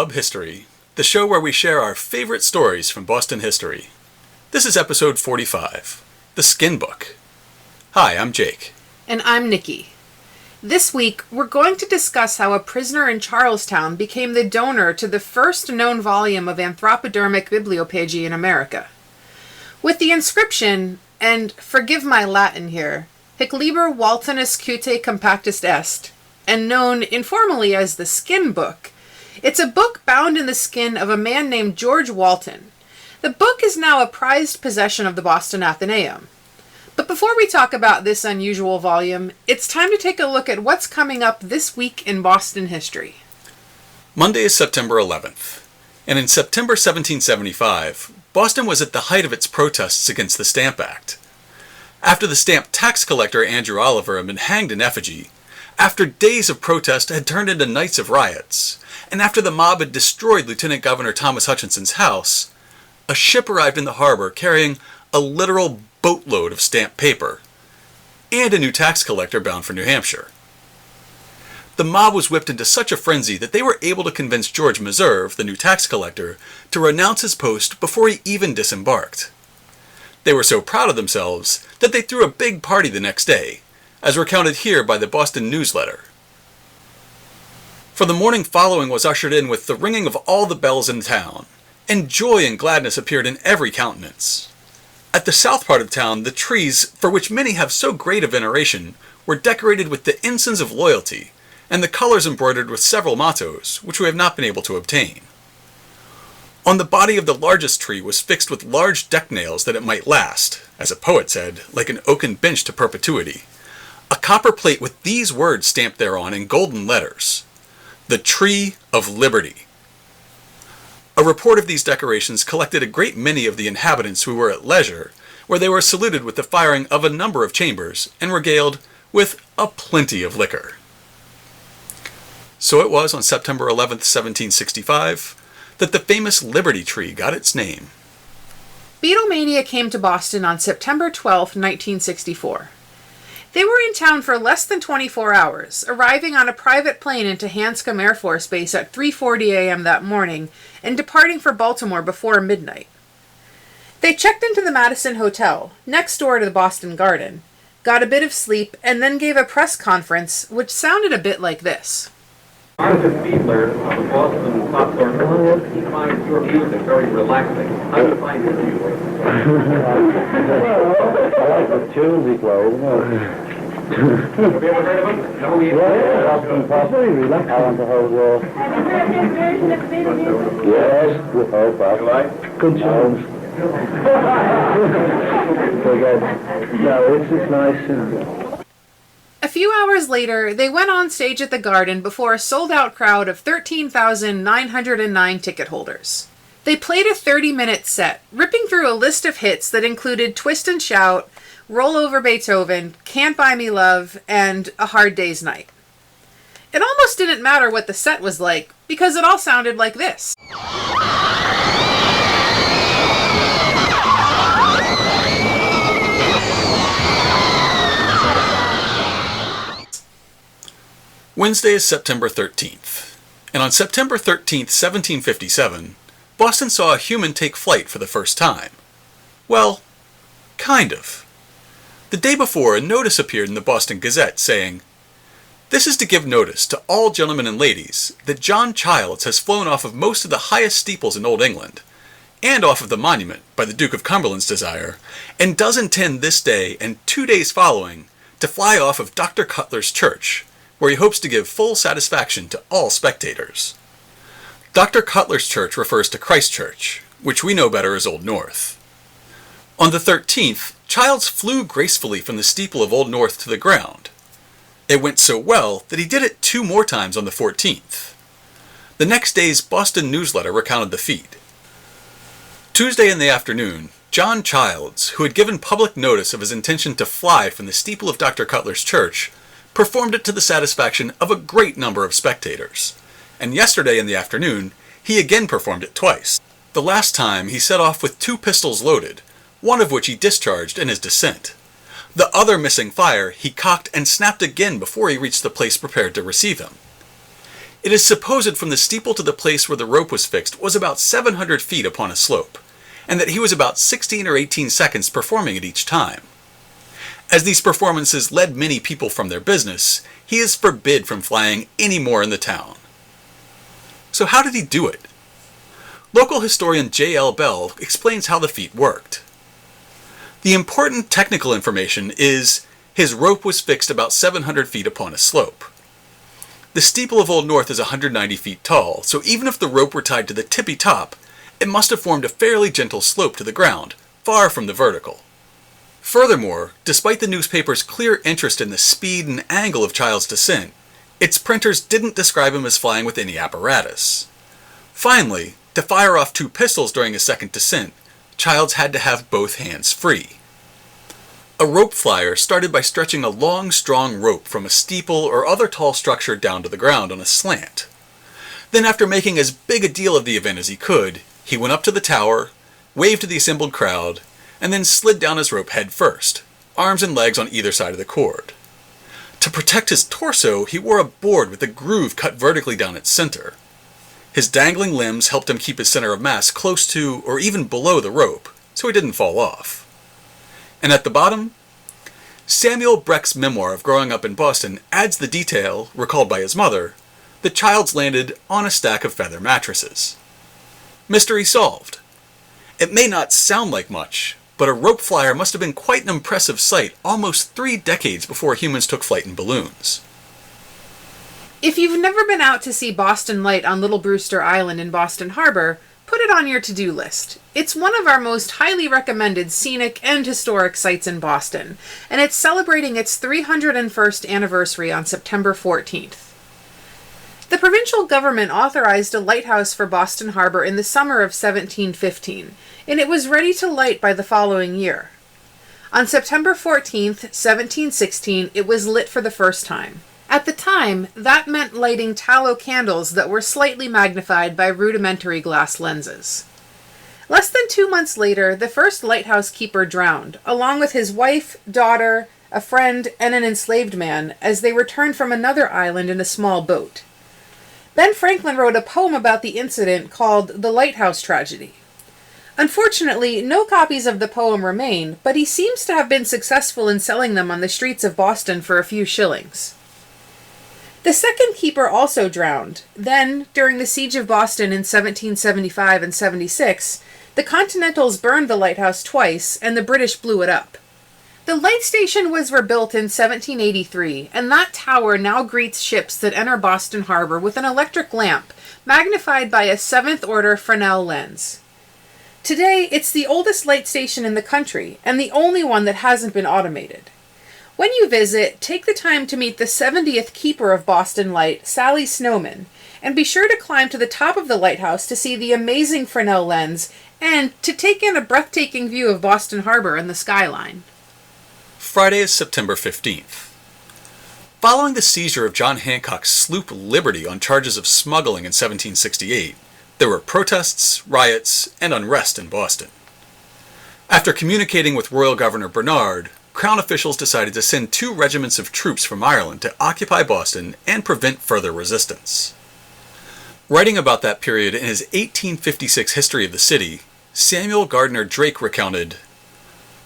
Pub History, the show where we share our favorite stories from Boston history. This is episode 45, The Skin Book. Hi, I'm Jake. And I'm Nikki. This week, we're going to discuss how a prisoner in Charlestown became the donor to the first known volume of anthropodermic bibliopegy in America. With the inscription, and forgive my Latin here, Hic liber Waltonus cute compactus est, and known informally as the Skin Book, it's a book bound in the skin of a man named George Walton. The book is now a prized possession of the Boston Athenaeum. But before we talk about this unusual volume, it's time to take a look at what's coming up this week in Boston history. Monday is September 11th, and in September 1775, Boston was at the height of its protests against the Stamp Act. After the stamp tax collector Andrew Oliver had been hanged in effigy, after days of protest had turned into nights of riots, and after the mob had destroyed Lieutenant Governor Thomas Hutchinson's house, a ship arrived in the harbor carrying a literal boatload of stamped paper, and a new tax collector bound for New Hampshire. The mob was whipped into such a frenzy that they were able to convince George Meserve, the new tax collector, to renounce his post before he even disembarked. They were so proud of themselves that they threw a big party the next day, as recounted here by the Boston Newsletter. For the morning following was ushered in with the ringing of all the bells in town, and joy and gladness appeared in every countenance. At the south part of town, the trees, for which many have so great a veneration, were decorated with the ensigns of loyalty, and the colors embroidered with several mottos, which we have not been able to obtain. On the body of the largest tree was fixed with large deck nails that it might last, as a poet said, like an oaken bench to perpetuity, a copper plate with these words stamped thereon in golden letters: The Tree of Liberty. A report of these decorations collected a great many of the inhabitants who were at leisure, where they were saluted with the firing of a number of chambers, and regaled with a plenty of liquor. So it was on September 11th, 1765, that the famous Liberty Tree got its name. Beatlemania came to Boston on September 12, 1964. They were in town for less than 24 hours, arriving on a private plane into Hanscom Air Force Base at 3:40 a.m. that morning and departing for Baltimore before midnight. They checked into the Madison Hotel, next door to the Boston Garden, got a bit of sleep, and then gave a press conference which sounded a bit like this. Arthur Fiedler of the Boston Pop Orchestra, he finds your music very relaxing. How do you find his music? I like the tunes he plays. Have you ever heard of him? No, Yeah, Boston Pop. Very relaxing. I want the whole world. Have you heard his version of Beatles? Yes, good hope. You like? Good tunes. No, it's nice. A few hours later, they went on stage at the Garden before a sold-out crowd of 13,909 ticket holders. They played a 30-minute set, ripping through a list of hits that included Twist and Shout, Roll Over Beethoven, Can't Buy Me Love, and A Hard Day's Night. It almost didn't matter what the set was like, because it all sounded like this. Wednesday is September 13th, and on September 13th, 1757, Boston saw a human take flight for the first time. Well, kind of. The day before, a notice appeared in the Boston Gazette saying, "This is to give notice to all gentlemen and ladies that John Childs has flown off of most of the highest steeples in Old England, and off of the monument by the Duke of Cumberland's desire, and does intend this day and 2 days following to fly off of Dr. Cutler's church, where he hopes to give full satisfaction to all spectators." Dr. Cutler's church refers to Christ Church, which we know better as Old North. On the 13th, Childs flew gracefully from the steeple of Old North to the ground. It went so well that he did it 2 more times on the 14th. The next day's Boston Newsletter recounted the feat. Tuesday in the afternoon, John Childs, who had given public notice of his intention to fly from the steeple of Dr. Cutler's church, performed it to the satisfaction of a great number of spectators, and yesterday in the afternoon he again performed it twice. The last time he set off with 2 pistols loaded, one of which he discharged in his descent. The other missing fire he cocked and snapped again before he reached the place prepared to receive him. It is supposed from the steeple to the place where the rope was fixed was about 700 feet upon a slope, and that he was about 16 or 18 seconds performing it each time. As these performances led many people from their business, he is forbid from flying any more in the town. So how did he do it? Local historian J.L. Bell explains how the feat worked. The important technical information is his rope was fixed about 700 feet upon a slope. The steeple of Old North is 190 feet tall, so even if the rope were tied to the tippy top, it must have formed a fairly gentle slope to the ground, far from the vertical. Furthermore, despite the newspaper's clear interest in the speed and angle of Child's descent, its printers didn't describe him as flying with any apparatus. Finally, to fire off 2 pistols during a second descent, Childs had to have both hands free. A rope flyer started by stretching a long, strong rope from a steeple or other tall structure down to the ground on a slant. Then, after making as big a deal of the event as he could, he went up to the tower, waved to the assembled crowd, and then slid down his rope head first, arms and legs on either side of the cord. To protect his torso, he wore a board with a groove cut vertically down its center. His dangling limbs helped him keep his center of mass close to or even below the rope, so he didn't fall off. And at the bottom, Samuel Breck's memoir of growing up in Boston adds the detail, recalled by his mother, that Childs landed on a stack of feather mattresses. Mystery solved. It may not sound like much, but a rope flyer must have been quite an impressive sight almost 3 decades before humans took flight in balloons. If you've never been out to see Boston Light on Little Brewster Island in Boston Harbor, put it on your to-do list. It's one of our most highly recommended scenic and historic sites in Boston, and it's celebrating its 301st anniversary on September 14th. The provincial government authorized a lighthouse for Boston Harbor in the summer of 1715, and it was ready to light by the following year. On September 14th, 1716, it was lit for the first time. At the time, that meant lighting tallow candles that were slightly magnified by rudimentary glass lenses. Less than 2 months later, the first lighthouse keeper drowned, along with his wife, daughter, a friend, and an enslaved man, as they returned from another island in a small boat. Ben Franklin wrote a poem about the incident called The Lighthouse Tragedy. Unfortunately, no copies of the poem remain, but he seems to have been successful in selling them on the streets of Boston for a few shillings. The second keeper also drowned. Then, during the Siege of Boston in 1775 and 76, the Continentals burned the lighthouse twice, and the British blew it up. The light station was rebuilt in 1783, and that tower now greets ships that enter Boston Harbor with an electric lamp, magnified by a 7th-order Fresnel lens. Today, it's the oldest light station in the country, and the only one that hasn't been automated. When you visit, take the time to meet the 70th keeper of Boston Light, Sally Snowman, and be sure to climb to the top of the lighthouse to see the amazing Fresnel lens and to take in a breathtaking view of Boston Harbor and the skyline. Friday is September 15th. Following the seizure of John Hancock's sloop Liberty on charges of smuggling in 1768, there were protests, riots, and unrest in Boston. After communicating with Royal Governor Bernard, Crown officials decided to send 2 regiments of troops from Ireland to occupy Boston and prevent further resistance. Writing about that period in his 1856 History of the City, Samuel Gardner Drake recounted,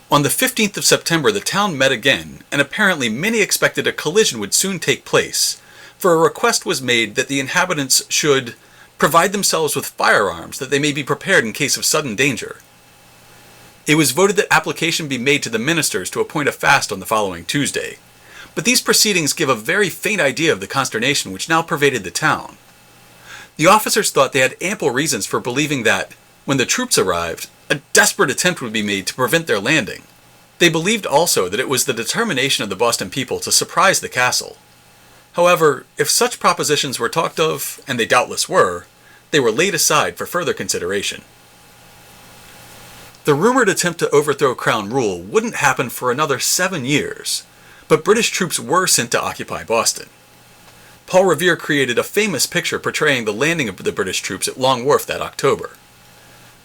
"On the 15th of September the town met again, and apparently many expected a collision would soon take place, for a request was made that the inhabitants should provide themselves with firearms that they may be prepared in case of sudden danger. It was voted that application be made to the ministers to appoint a fast on the following Tuesday, but these proceedings give a very faint idea of the consternation which now pervaded the town. The officers thought they had ample reasons for believing that, when the troops arrived, a desperate attempt would be made to prevent their landing. They believed also that it was the determination of the Boston people to surprise the castle. However, if such propositions were talked of, and they doubtless were, they were laid aside for further consideration." The rumored attempt to overthrow Crown rule wouldn't happen for another 7 years, but British troops were sent to occupy Boston. Paul Revere created a famous picture portraying the landing of the British troops at Long Wharf that October.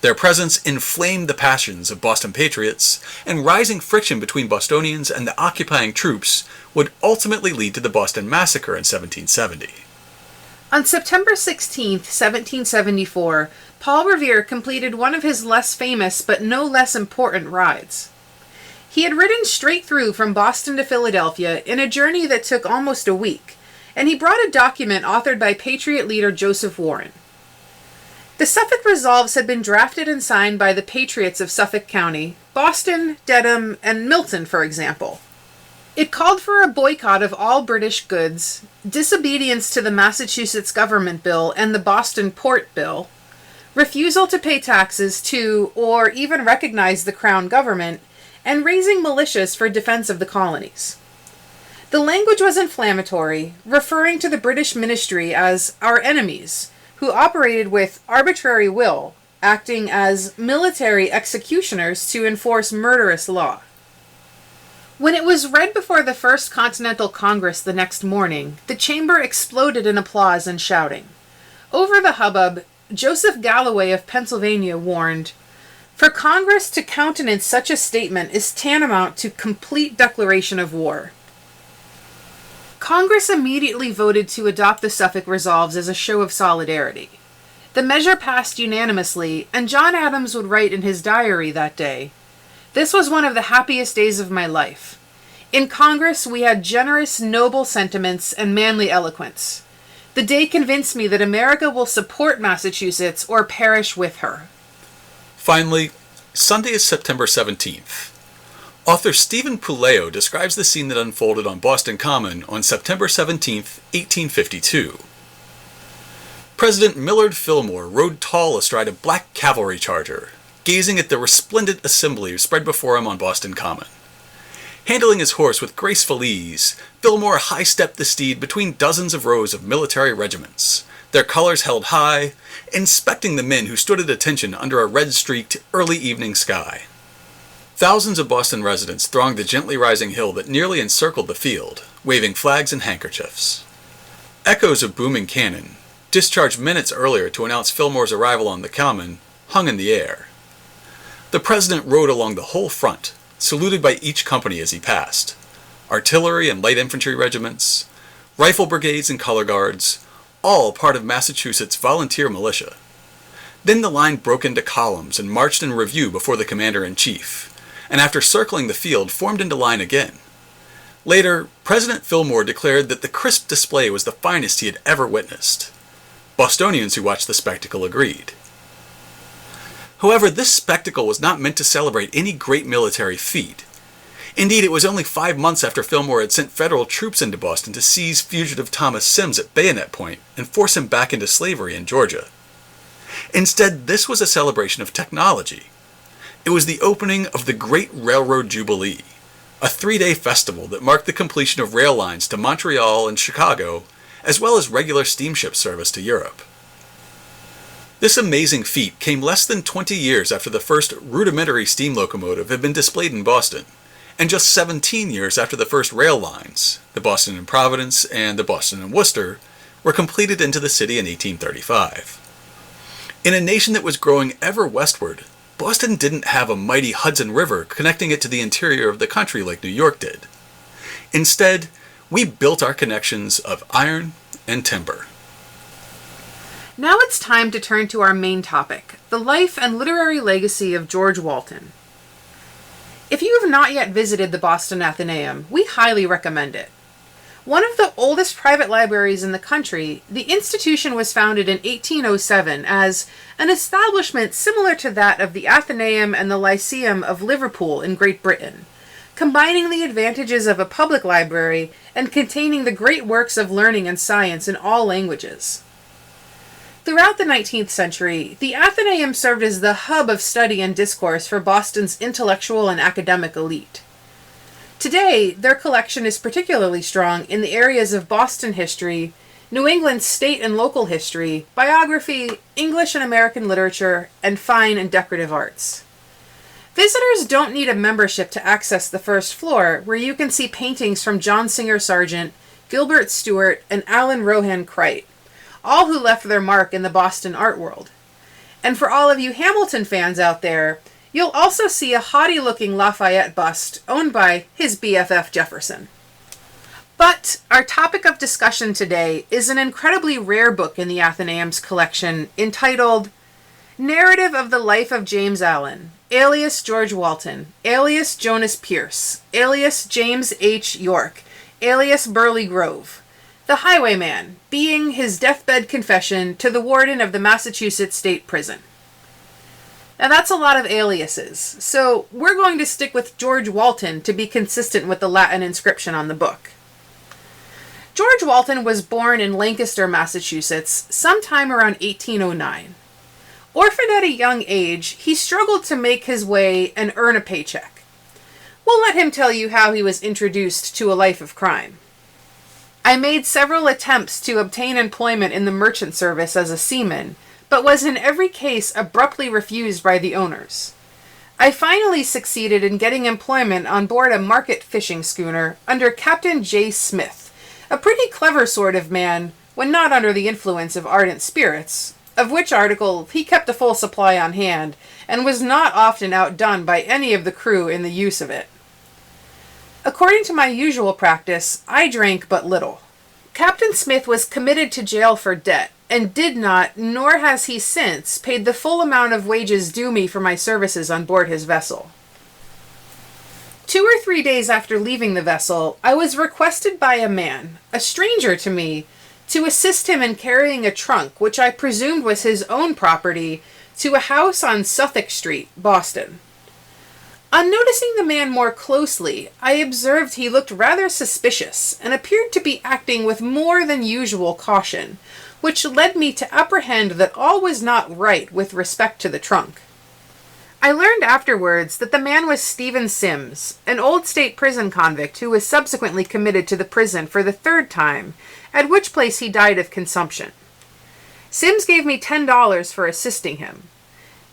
Their presence inflamed the passions of Boston patriots, and rising friction between Bostonians and the occupying troops would ultimately lead to the Boston Massacre in 1770. On September 16, 1774, Paul Revere completed one of his less famous but no less important rides. He had ridden straight through from Boston to Philadelphia in a journey that took almost a week, and he brought a document authored by Patriot leader Joseph Warren. The Suffolk Resolves had been drafted and signed by the Patriots of Suffolk County, Boston, Dedham, and Milton, for example. It called for a boycott of all British goods, disobedience to the Massachusetts Government Bill and the Boston Port Bill, refusal to pay taxes to or even recognize the Crown government, and raising militias for defense of the colonies. The language was inflammatory, referring to the British ministry as our enemies, who operated with arbitrary will, acting as military executioners to enforce murderous law. When it was read before the First Continental Congress the next morning, the chamber exploded in applause and shouting. Over the hubbub, Joseph Galloway of Pennsylvania warned, "For Congress to countenance such a statement is tantamount to complete declaration of war." Congress immediately voted to adopt the Suffolk Resolves as a show of solidarity. The measure passed unanimously, and John Adams would write in his diary that day, "This was one of the happiest days of my life. In Congress we had generous, noble sentiments and manly eloquence. The day convinced me that America will support Massachusetts or perish with her." Finally, Sunday is September 17th. Author Stephen Puleo describes the scene that unfolded on Boston Common on September 17th, 1852. President Millard Fillmore rode tall astride a black cavalry charger, gazing at the resplendent assembly spread before him on Boston Common. Handling his horse with graceful ease, Fillmore high-stepped the steed between dozens of rows of military regiments, their colors held high, inspecting the men who stood at attention under a red-streaked early evening sky. Thousands of Boston residents thronged the gently rising hill that nearly encircled the field, waving flags and handkerchiefs. Echoes of booming cannon, discharged minutes earlier to announce Fillmore's arrival on the Common, hung in the air. The president rode along the whole front, saluted by each company as he passed. Artillery and light infantry regiments, rifle brigades and color guards, all part of Massachusetts' volunteer militia. Then the line broke into columns and marched in review before the commander-in-chief, and after circling the field, formed into line again. Later, President Fillmore declared that the crisp display was the finest he had ever witnessed. Bostonians who watched the spectacle agreed. However, this spectacle was not meant to celebrate any great military feat. Indeed, it was only 5 months after Fillmore had sent federal troops into Boston to seize fugitive Thomas Sims at bayonet point and force him back into slavery in Georgia. Instead, this was a celebration of technology. It was the opening of the Great Railroad Jubilee, a 3-day festival that marked the completion of rail lines to Montreal and Chicago, as well as regular steamship service to Europe. This amazing feat came less than 20 years after the first rudimentary steam locomotive had been displayed in Boston, and just 17 years after the first rail lines, the Boston and Providence and the Boston and Worcester, were completed into the city in 1835. In a nation that was growing ever westward, Boston didn't have a mighty Hudson River connecting it to the interior of the country like New York did. Instead, we built our connections of iron and timber. Now it's time to turn to our main topic, the life and literary legacy of George Walton. If you have not yet visited the Boston Athenaeum, we highly recommend it. One of the oldest private libraries in the country, the institution was founded in 1807 as an establishment similar to that of the Athenaeum and the Lyceum of Liverpool in Great Britain, combining the advantages of a public library and containing the great works of learning and science in all languages. Throughout the 19th century, the Athenaeum served as the hub of study and discourse for Boston's intellectual and academic elite. Today, their collection is particularly strong in the areas of Boston history, New England's state and local history, biography, English and American literature, and fine and decorative arts. Visitors don't need a membership to access the first floor, where you can see paintings from John Singer Sargent, Gilbert Stuart, and Alan Rohan Cricht, all who left their mark in the Boston art world. And for all of you Hamilton fans out there, you'll also see a haughty-looking Lafayette bust owned by his BFF Jefferson. But our topic of discussion today is an incredibly rare book in the Athenaeum's collection entitled Narrative of the Life of James Allen, alias George Walton, alias Jonas Pierce, alias James H. York, alias Burley Grove, the highwayman, being his deathbed confession to the warden of the Massachusetts State Prison. Now that's a lot of aliases, so we're going to stick with George Walton to be consistent with the Latin inscription on the book. George Walton was born in Lancaster, Massachusetts, sometime around 1809. Orphaned at a young age, he struggled to make his way and earn a paycheck. We'll let him tell you how he was introduced to a life of crime. I made several attempts to obtain employment in the merchant service as a seaman, but was in every case abruptly refused by the owners. I finally succeeded in getting employment on board a market fishing schooner under Captain J. Smith, a pretty clever sort of man when not under the influence of ardent spirits, of which article he kept a full supply on hand, and was not often outdone by any of the crew in the use of it. According to my usual practice, I drank but little. Captain Smith was committed to jail for debt, and did not, nor has he since, paid the full amount of wages due me for my services on board his vessel. 2 or 3 days after leaving the vessel, I was requested by a man, a stranger to me, to assist him in carrying a trunk, which I presumed was his own property, to a house on Suffolk Street, Boston. On noticing the man more closely, I observed he looked rather suspicious, and appeared to be acting with more than usual caution, which led me to apprehend that all was not right with respect to the trunk. I learned afterwards that the man was Stephen Sims, an old state prison convict who was subsequently committed to the prison for the 3rd time, at which place he died of consumption. Sims gave me $10 for assisting him.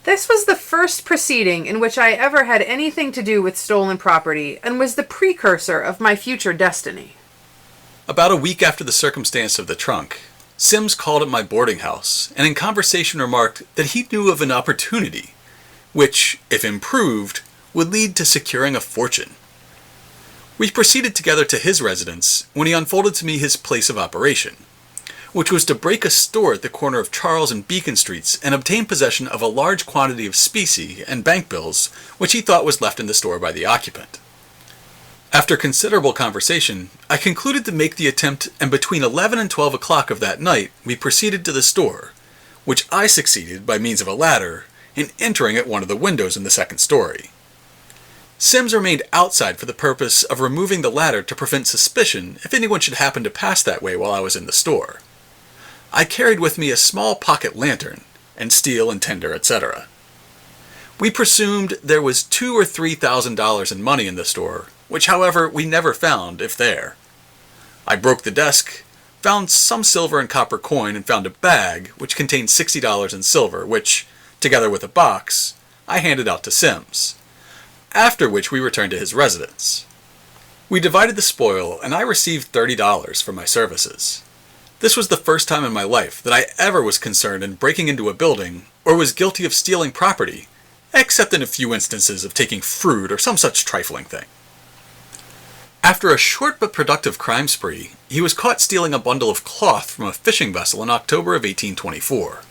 This was the first proceeding in which I ever had anything to do with stolen property, and was the precursor of my future destiny. About a week after the circumstance of the trunk, Sims called at my boarding house, and in conversation remarked that he knew of an opportunity, which, if improved, would lead to securing a fortune. We proceeded together to his residence when he unfolded to me his place of operation, which was to break a store at the corner of Charles and Beacon Streets and obtain possession of a large quantity of specie and bank bills which he thought was left in the store by the occupant. After considerable conversation, I concluded to make the attempt, and between 11 and 12 o'clock of that night we proceeded to the store, which I succeeded, by means of a ladder, in entering at one of the windows in the 2nd story. Sims remained outside for the purpose of removing the ladder to prevent suspicion if anyone should happen to pass that way while I was in the store. I carried with me a small pocket lantern, and steel and tinder, etc. We presumed there was $2,000 or $3,000 in money in the store, which however we never found, if there. I broke the desk, found some silver and copper coin, and found a bag which contained $60 in silver, which, together with a box, I handed out to Sims, after which we returned to his residence. We divided the spoil, and I received $30 for my services. This was the first time in my life that I ever was concerned in breaking into a building, or was guilty of stealing property, except in a few instances of taking fruit or some such trifling thing. After a short but productive crime spree, he was caught stealing a bundle of cloth from a fishing vessel in October of 1824.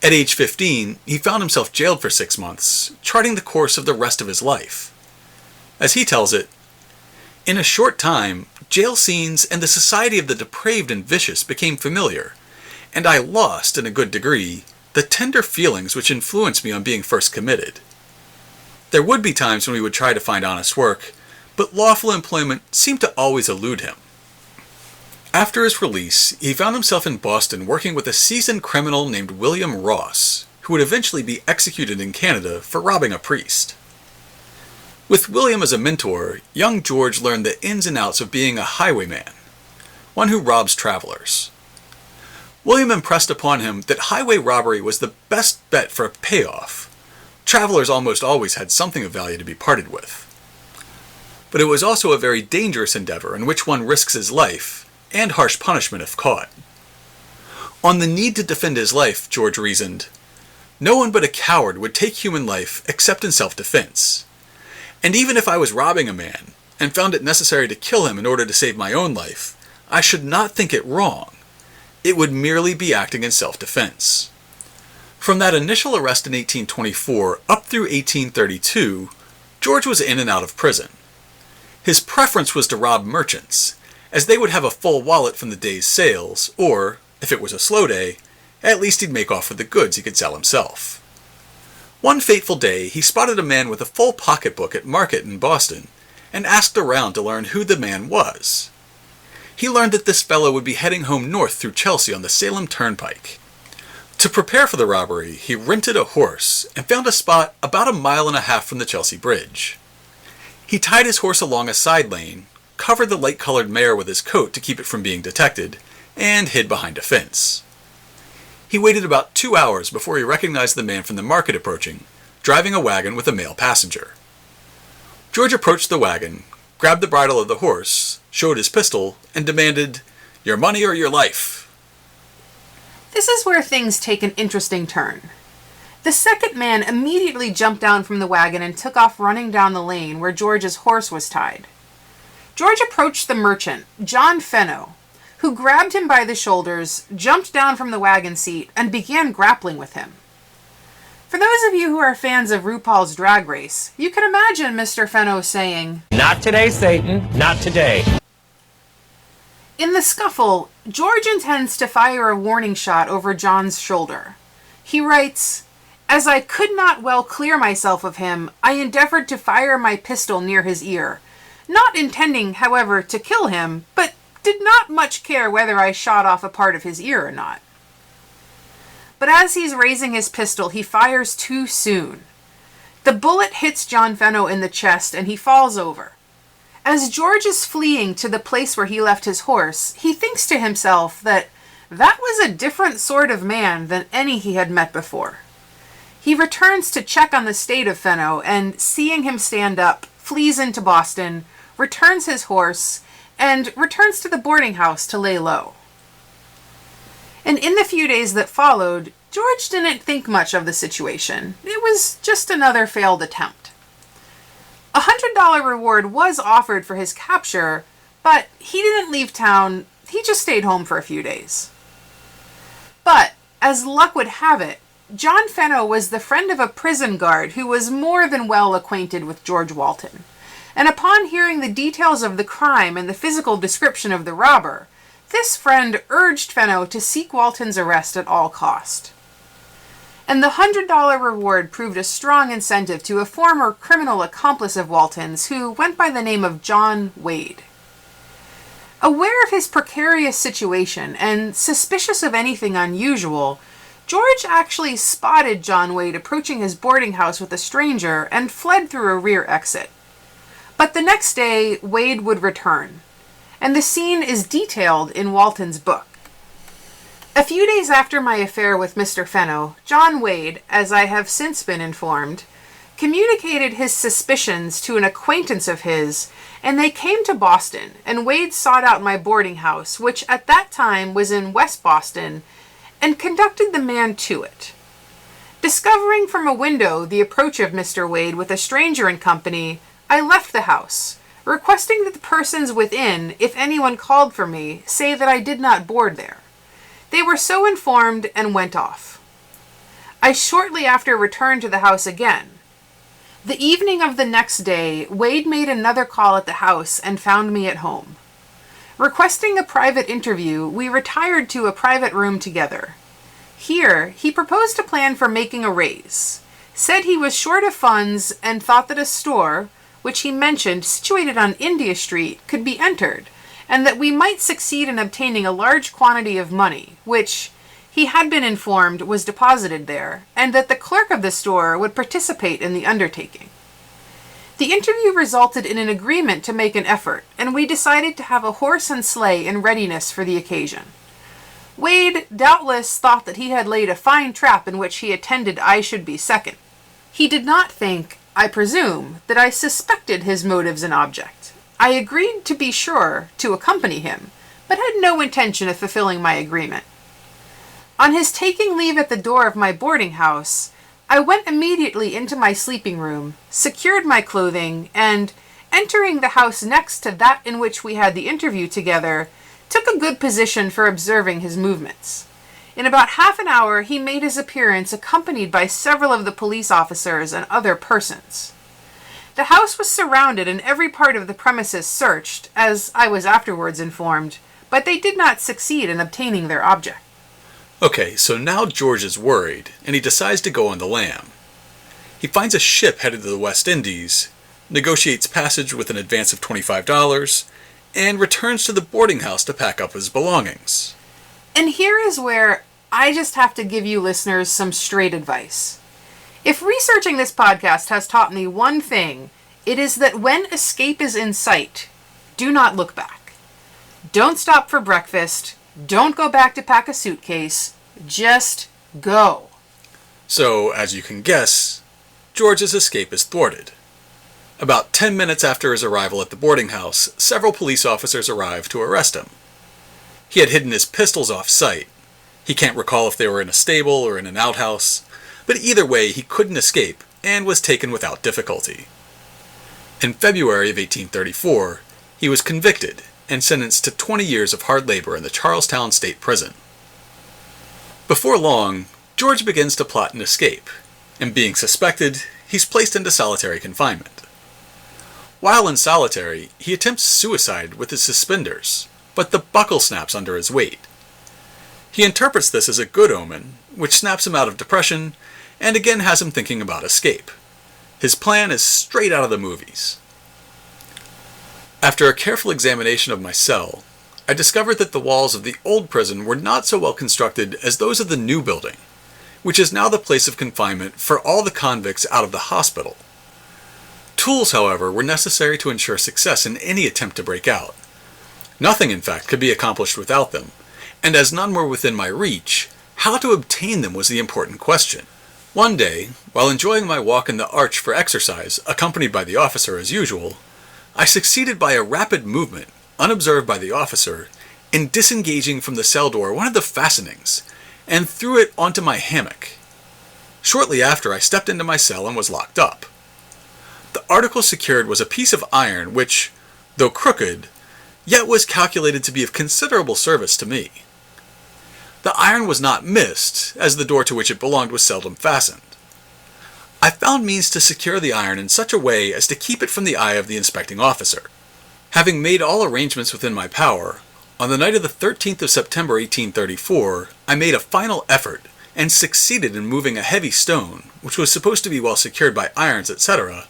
At age 15, he found himself jailed for 6 months, charting the course of the rest of his life. As he tells it, "In a short time, jail scenes and the society of the depraved and vicious became familiar, and I lost, in a good degree, the tender feelings which influenced me on being first committed. There would be times when we would try to find honest work, but lawful employment seemed to always elude him." After his release, he found himself in Boston working with a seasoned criminal named William Ross, who would eventually be executed in Canada for robbing a priest. With William as a mentor, young George learned the ins and outs of being a highwayman, one who robs travelers. William impressed upon him that highway robbery was the best bet for a payoff. Travelers almost always had something of value to be parted with. But it was also a very dangerous endeavor in which one risks his life, and harsh punishment if caught. On the need to defend his life, George reasoned, no one but a coward would take human life except in self-defense. And even if I was robbing a man, and found it necessary to kill him in order to save my own life, I should not think it wrong. It would merely be acting in self-defense. From that initial arrest in 1824 up through 1832, George was in and out of prison. His preference was to rob merchants, as they would have a full wallet from the day's sales, or, if it was a slow day, at least he'd make off with the goods he could sell himself. One fateful day, he spotted a man with a full pocketbook at market in Boston, and asked around to learn who the man was. He learned that this fellow would be heading home north through Chelsea on the Salem Turnpike. To prepare for the robbery, he rented a horse and found a spot about 1.5 miles from the Chelsea Bridge. He tied his horse along a side lane, covered the light-colored mare with his coat to keep it from being detected, and hid behind a fence. He waited about 2 hours before he recognized the man from the market approaching, driving a wagon with a male passenger. George approached the wagon, grabbed the bridle of the horse, showed his pistol, and demanded, "Your money or your life?" This is where things take an interesting turn. The second man immediately jumped down from the wagon and took off running down the lane where George's horse was tied. George approached the merchant, John Fenno, who grabbed him by the shoulders, jumped down from the wagon seat, and began grappling with him. For those of you who are fans of RuPaul's Drag Race, you can imagine Mr. Fenno saying, "Not today, Satan, not today." In the scuffle, George intends to fire a warning shot over John's shoulder. He writes, "As I could not well clear myself of him, I endeavored to fire my pistol near his ear, not intending, however, to kill him, but did not much care whether I shot off a part of his ear or not." But as he's raising his pistol, he fires too soon. The bullet hits John Fenno in the chest and he falls over. As George is fleeing to the place where he left his horse, he thinks to himself that was a different sort of man than any he had met before. He returns to check on the state of Fenno and, seeing him stand up, flees into Boston, returns his horse, and returns to the boarding house to lay low. And in the few days that followed, George didn't think much of the situation. It was just another failed attempt. A $100 reward was offered for his capture, but he didn't leave town, he just stayed home for a few days. But, as luck would have it, John Fenno was the friend of a prison guard who was more than well acquainted with George Walton, and upon hearing the details of the crime and the physical description of the robber, this friend urged Fenno to seek Walton's arrest at all cost. And the $100 reward proved a strong incentive to a former criminal accomplice of Walton's who went by the name of John Wade. Aware of his precarious situation and suspicious of anything unusual, George actually spotted John Wade approaching his boarding house with a stranger and fled through a rear exit. But the next day, Wade would return, and the scene is detailed in Walton's book. A few days after my affair with Mr. Fenno, John Wade, as I have since been informed, communicated his suspicions to an acquaintance of his, and they came to Boston, and Wade sought out my boarding house, which at that time was in West Boston, and conducted the man to it. Discovering from a window the approach of Mr. Wade with a stranger in company, I left the house, requesting that the persons within, if anyone called for me, say that I did not board there. They were so informed and went off. I shortly after returned to the house again. The evening of the next day, Wade made another call at the house and found me at home. Requesting a private interview, we retired to a private room together. Here, he proposed a plan for making a raise, said he was short of funds and thought that a store, which he mentioned situated on India Street, could be entered, and that we might succeed in obtaining a large quantity of money, which, he had been informed, was deposited there, and that the clerk of the store would participate in the undertaking. The interview resulted in an agreement to make an effort, and we decided to have a horse and sleigh in readiness for the occasion. Wade doubtless thought that he had laid a fine trap in which he intended I should be second. He did not think, I presume, that I suspected his motives and object. I agreed, to be sure, to accompany him, but had no intention of fulfilling my agreement. On his taking leave at the door of my boarding house, I went immediately into my sleeping room, secured my clothing, and entering the house next to that in which we had the interview together, took a good position for observing his movements. In about half an hour, he made his appearance accompanied by several of the police officers and other persons. The house was surrounded and every part of the premises searched, as I was afterwards informed, but they did not succeed in obtaining their object. Okay, so now George is worried, and he decides to go on the lam. He finds a ship headed to the West Indies, negotiates passage with an advance of $25, and returns to the boarding house to pack up his belongings. And here is where I just have to give you listeners some straight advice. If researching this podcast has taught me one thing, it is that when escape is in sight, do not look back. Don't stop for breakfast. Don't go back to pack a suitcase. Just go. So, as you can guess, George's escape is thwarted. About 10 minutes after his arrival at the boarding house, several police officers arrived to arrest him. He had hidden his pistols off-site. He can't recall if they were in a stable or in an outhouse, but either way he couldn't escape and was taken without difficulty. In February of 1834, he was convicted and sentenced to 20 years of hard labor in the Charlestown State Prison. Before long, George begins to plot an escape, and being suspected, he's placed into solitary confinement. While in solitary, he attempts suicide with his suspenders, but the buckle snaps under his weight. He interprets this as a good omen, which snaps him out of depression, and again has him thinking about escape. His plan is straight out of the movies. After a careful examination of my cell, I discovered that the walls of the old prison were not so well constructed as those of the new building, which is now the place of confinement for all the convicts out of the hospital. Tools, however, were necessary to ensure success in any attempt to break out. Nothing, in fact, could be accomplished without them, and as none were within my reach, how to obtain them was the important question. One day, while enjoying my walk in the arch for exercise, accompanied by the officer as usual, I succeeded by a rapid movement, unobserved by the officer, in disengaging from the cell door one of the fastenings, and threw it onto my hammock. Shortly after, I stepped into my cell and was locked up. The article secured was a piece of iron which, though crooked, yet was calculated to be of considerable service to me. The iron was not missed, as the door to which it belonged was seldom fastened. I found means to secure the iron in such a way as to keep it from the eye of the inspecting officer. Having made all arrangements within my power, on the night of the 13th of September 1834, I made a final effort and succeeded in moving a heavy stone, which was supposed to be well secured by irons, etc.,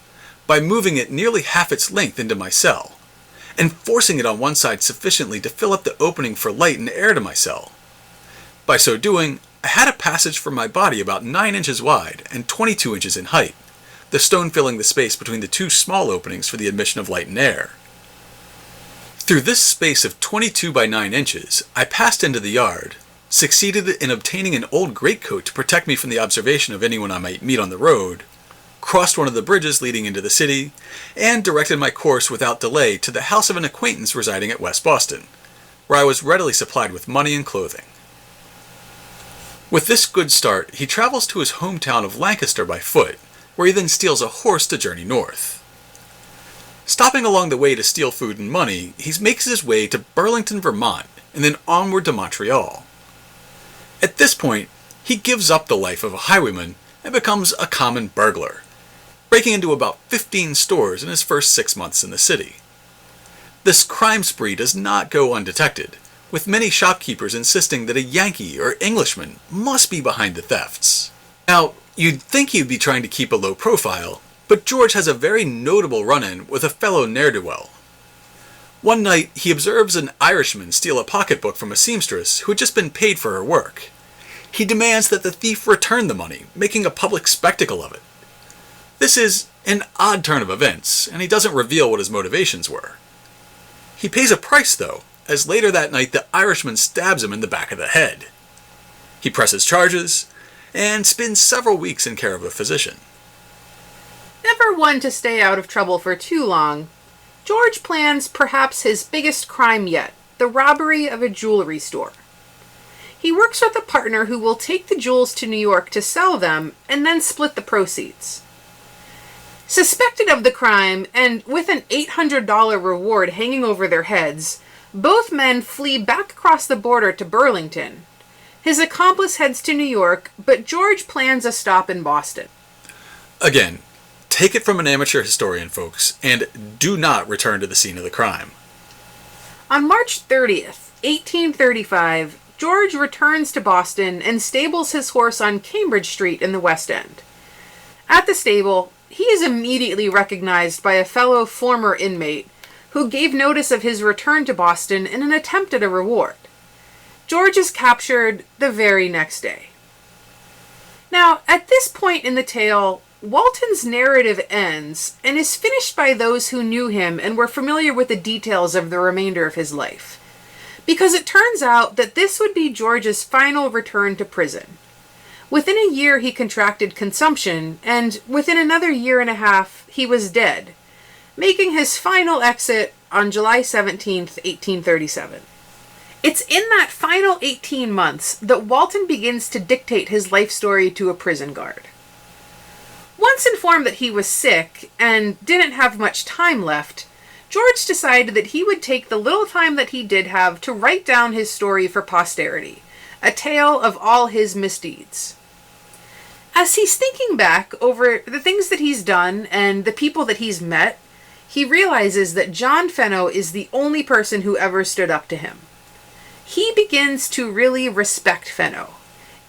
by moving it nearly half its length into my cell, and forcing it on one side sufficiently to fill up the opening for light and air to my cell. By so doing, I had a passage for my body about 9 inches wide and 22 inches in height, the stone filling the space between the two small openings for the admission of light and air. Through this space of 22 by 9 inches, I passed into the yard, succeeded in obtaining an old greatcoat to protect me from the observation of anyone I might meet on the road, crossed one of the bridges leading into the city, and directed my course without delay to the house of an acquaintance residing at West Boston, where I was readily supplied with money and clothing. With this good start, he travels to his hometown of Lancaster by foot, where he then steals a horse to journey north. Stopping along the way to steal food and money, he makes his way to Burlington, Vermont, and then onward to Montreal. At this point, he gives up the life of a highwayman and becomes a common burglar, breaking into about 15 stores in his first 6 months in the city. This crime spree does not go undetected, with many shopkeepers insisting that a Yankee or Englishman must be behind the thefts. Now, you'd think he'd be trying to keep a low profile, but George has a very notable run-in with a fellow ne'er-do-well. One night, he observes an Irishman steal a pocketbook from a seamstress who had just been paid for her work. He demands that the thief return the money, making a public spectacle of it. This is an odd turn of events, and he doesn't reveal what his motivations were. He pays a price, though, as later that night the Irishman stabs him in the back of the head. He presses charges, and spends several weeks in care of a physician. Never one to stay out of trouble for too long, George plans perhaps his biggest crime yet, the robbery of a jewelry store. He works with a partner who will take the jewels to New York to sell them, and then split the proceeds. Suspected of the crime, and with an $800 reward hanging over their heads, both men flee back across the border to Burlington. His accomplice heads to New York, but George plans a stop in Boston. Again, take it from an amateur historian, folks, and do not return to the scene of the crime. On March 30th, 1835, George returns to Boston and stables his horse on Cambridge Street in the West End. At the stable, he is immediately recognized by a fellow former inmate who gave notice of his return to Boston in an attempt at a reward. George is captured the very next day. Now, at this point in the tale, Walton's narrative ends and is finished by those who knew him and were familiar with the details of the remainder of his life, because it turns out that this would be George's final return to prison. Within a year he contracted consumption, and within another year and a half he was dead, making his final exit on July 17th, 1837. It's in that final 18 months that Walton begins to dictate his life story to a prison guard. Once informed that he was sick and didn't have much time left, George decided that he would take the little time that he did have to write down his story for posterity, a tale of all his misdeeds. As he's thinking back over the things that he's done and the people that he's met, he realizes that John Fenno is the only person who ever stood up to him. He begins to really respect Fenno,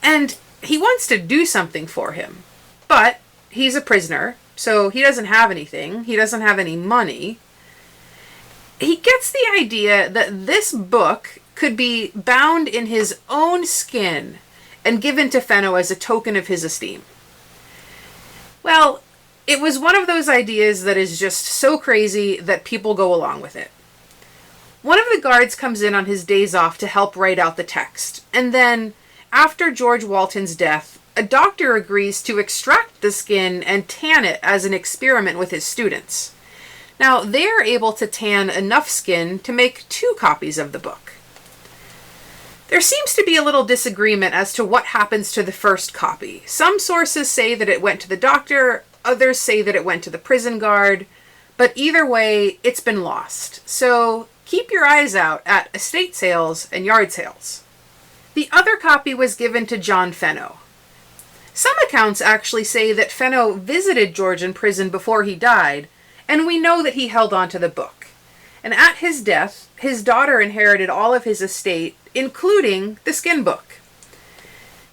and he wants to do something for him. But he's a prisoner, so he doesn't have anything. He doesn't have any money. He gets the idea that this book could be bound in his own skin and given to Fenno as a token of his esteem. Well, it was one of those ideas that is just so crazy that people go along with it. One of the guards comes in on his days off to help write out the text, and then, after George Walton's death, a doctor agrees to extract the skin and tan it as an experiment with his students. Now, they're able to tan enough skin to make 2 copies of the book. There seems to be a little disagreement as to what happens to the first copy. Some sources say that it went to the doctor, others say that it went to the prison guard, but either way, it's been lost. So keep your eyes out at estate sales and yard sales. The other copy was given to John Fenno. Some accounts actually say that Fenno visited George in prison before he died, and we know that he held on to the book. And at his death, his daughter inherited all of his estate, including the skin book.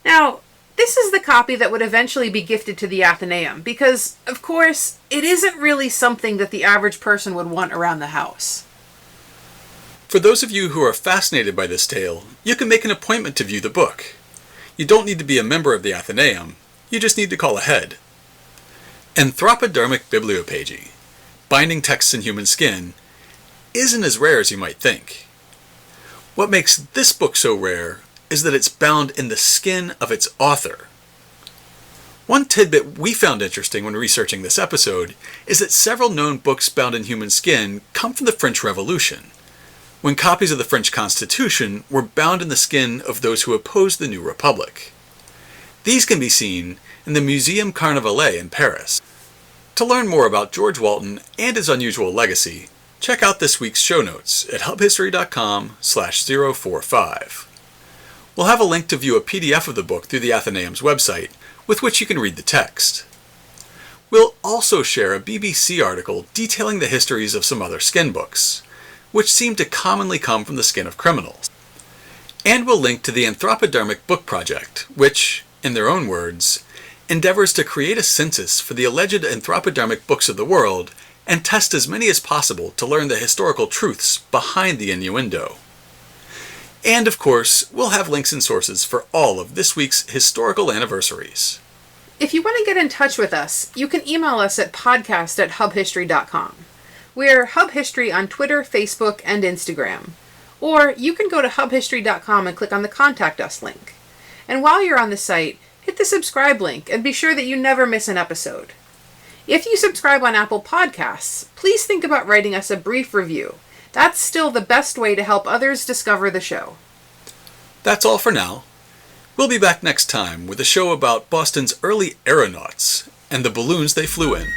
Now, this is the copy that would eventually be gifted to the Athenaeum, because, of course, it isn't really something that the average person would want around the house. For those of you who are fascinated by this tale, you can make an appointment to view the book. You don't need to be a member of the Athenaeum, you just need to call ahead. Anthropodermic bibliopegy, binding texts in human skin, isn't as rare as you might think. What makes this book so rare is that it's bound in the skin of its author. One tidbit we found interesting when researching this episode is that several known books bound in human skin come from the French Revolution, when copies of the French Constitution were bound in the skin of those who opposed the new republic. These can be seen in the Muséum Carnavalet in Paris. To learn more about George Walton and his unusual legacy, check out this week's show notes at hubhistory.com/045. We'll have a link to view a PDF of the book through the Athenaeum's website, with which you can read the text. We'll also share a BBC article detailing the histories of some other skin books, which seem to commonly come from the skin of criminals. And we'll link to the Anthropodermic Book Project, which, in their own words, endeavors to create a census for the alleged anthropodermic books of the world and test as many as possible to learn the historical truths behind the innuendo. And of course, we'll have links and sources for all of this week's historical anniversaries. If you want to get in touch with us, you can email us at podcast@hubhistory.com. We're Hub History on Twitter, Facebook, and Instagram. Or you can go to hubhistory.com and click on the Contact Us link. And while you're on the site, hit the subscribe link and be sure that you never miss an episode. If you subscribe on Apple Podcasts, please think about writing us a brief review. That's still the best way to help others discover the show. That's all for now. We'll be back next time with a show about Boston's early aeronauts and the balloons they flew in.